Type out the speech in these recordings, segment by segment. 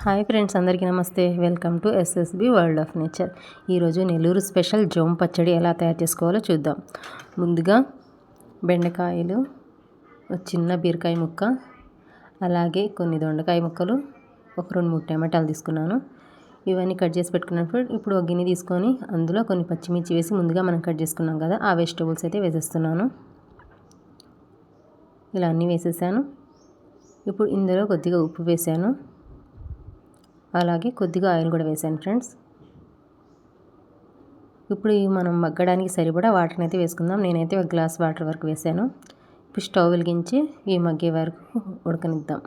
Hi friends, అందరికీ నమస్తే. Welcome to SSB world of nature. ఈరోజు నెల్లూరు స్పెషల్ జోమ్ పచ్చడి ఎలా తయారు చేసుకోవాలో చూద్దాం. ముందుగా బెండకాయలు, చిన్న బీరకాయ ముక్క, అలాగే కొన్ని దొండకాయ ముక్కలు, ఒక 2-3 టమాటాలు తీసుకున్నాను. ఇవన్నీ కట్ చేసి పెట్టుకున్నప్పుడు ఇప్పుడు ఒక గిన్నె తీసుకొని అందులో కొన్ని పచ్చిమిర్చి వేసి ముందుగా మనం కట్ చేసుకున్నాం కదా, ఆ వెజిటబుల్స్ అయితే వేసేస్తున్నాను. ఇలా అన్నీ వేసేసాను. ఇప్పుడు ఇందులో కొద్దిగా ఉప్పు వేసాను, అలాగే కొద్దిగా ఆయిల్ కూడా వేసాను ఫ్రెండ్స్. ఇప్పుడు మనం మగ్గడానికి సరిపడా వాటర్ని అయితే వేసుకుందాం. నేనైతే 1 గ్లాస్ వాటర్ వరకు వేసాను. ఇప్పుడు స్టవ్ వెలిగించి ఈ మగ్గే వరకు ఉడకనిద్దాం.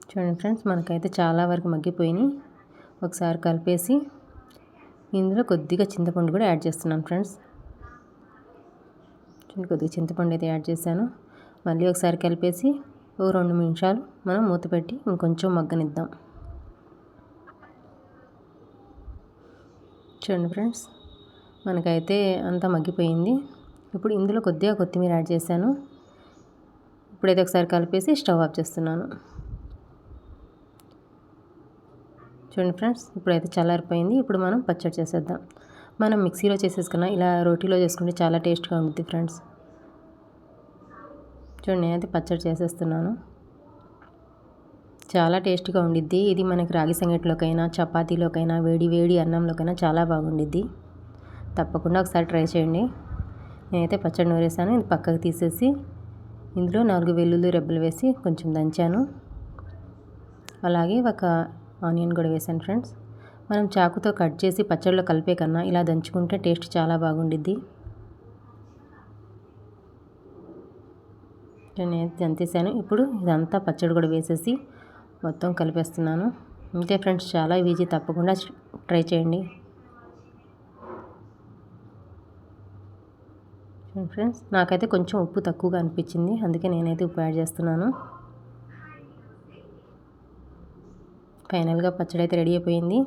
చూడండి ఫ్రెండ్స్, మనకైతే చాలా వరకు మగ్గిపోయినాయి. ఒకసారి కలిపేసి ఇందులో కొద్దిగా చింతపండు కూడా యాడ్ చేస్తున్నాను ఫ్రెండ్స్. కొద్దిగా చింతపండు అయితే యాడ్ చేశాను. మళ్ళీ ఒకసారి కలిపేసి ఓ 2 నిమిషాలు మనం మూత పెట్టి ఇంకొంచెం మగ్గనిద్దాం. చూడండి ఫ్రెండ్స్, మనకైతే అంతా మగ్గిపోయింది. ఇప్పుడు ఇందులో కొద్దిగా కొత్తిమీర యాడ్ చేశాను. ఇప్పుడైతే ఒకసారి కలిపేసి స్టవ్ ఆఫ్ చేస్తున్నాను. చూడండి ఫ్రెండ్స్, ఇప్పుడైతే చల్లారిపోయింది. ఇప్పుడు మనం పచ్చడి చేసేద్దాం. మనం మిక్సీలో చేసేసుకున్నా ఇలా రోటీలో చేసుకుంటే చాలా టేస్ట్గా ఉంటుంది ఫ్రెండ్స్. చూడండి, నేనైతే పచ్చడి చేసేస్తున్నాను. చాలా టేస్ట్గా ఉండిద్ది. ఇది మనకి రాగి సంగటిలోకైనా, చపాతీలోకైనా, వేడి వేడి అన్నంలోకైనా చాలా బాగుండిద్ది. తప్పకుండా ఒకసారి ట్రై చేయండి. నేనైతే పచ్చడి నూరేసాను. ఇది పక్కకు తీసేసి ఇందులో 4 వెల్లుల్లి రెబ్బలు వేసి కొంచెం దంచాను. అలాగే ఒక ఆనియన్ కూడా వేసాను ఫ్రెండ్స్. మనం చాకుతో కట్ చేసి పచ్చడిలో కలిపే కన్నా ఇలా దంచుకుంటే టేస్ట్ చాలా బాగుండిద్ది. నేనైతే దంచేసాను. ఇప్పుడు ఇదంతా పచ్చడి కూడా వేసేసి మొత్తం కలిపేస్తున్నాను. అంతే ఫ్రెండ్స్, చాలా ఈజీ. తప్పకుండా ట్రై చేయండి. ఫ్రెండ్స్, నాకైతే కొంచెం ఉప్పు తక్కువగా అనిపించింది, అందుకే నేనైతే ఉప్పు యాడ్ చేస్తున్నాను. ఫైనల్గా పచ్చడి అయితే రెడీ అయిపోయింది.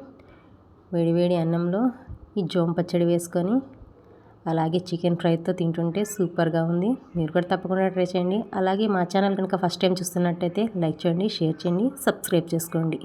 వేడివేడి అన్నంలో ఈ జోమ్ పచ్చడి వేసుకొని అలాగే చికెన్ ఫ్రైతో తింటుంటే సూపర్గా ఉంది. మీరు కూడా తప్పకుండా ట్రై చేయండి. అలాగే మా ఛానల్ కనుక ఫస్ట్ టైం చూస్తున్నట్టయితే లైక్ చేయండి, షేర్ చేయండి, సబ్స్క్రైబ్ చేసుకోండి.